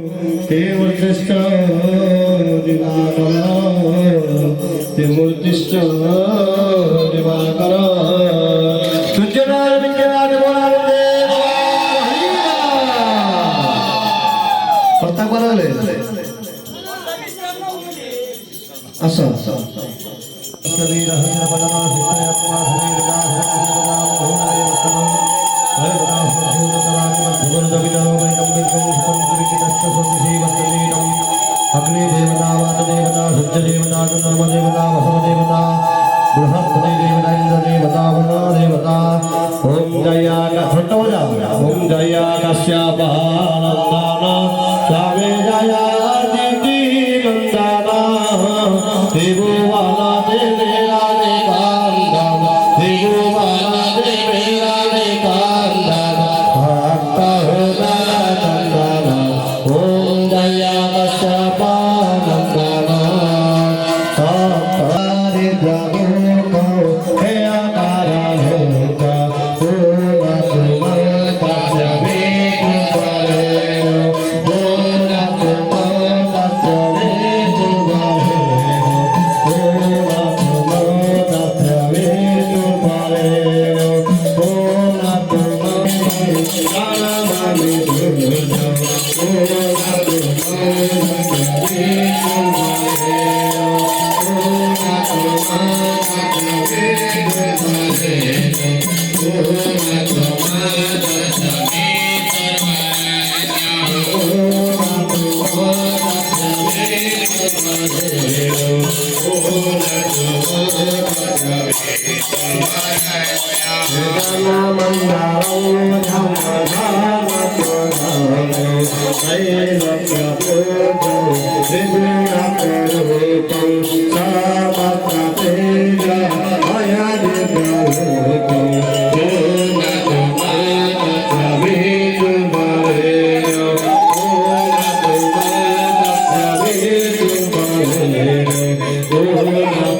Timurtist Divakara Timurtist Divakara Sujjanar Vidyavad Bolande Partak bolale Asa Kali rahana padana sitayatma sarira अग्नि देवता वात देवता सत्य देवता नम देवता वसव देवता बृहस्पति देवता इंद्र देवता वरुण देवता ओम जया का छोटा हो जाओ ओम जया कश्यपानंदाना स्वामी जया दीति नंदाना देववाला देवेला ने कांदा देववाला देवेला ने कांदा भक्त हो नंदाना ओम जया Oh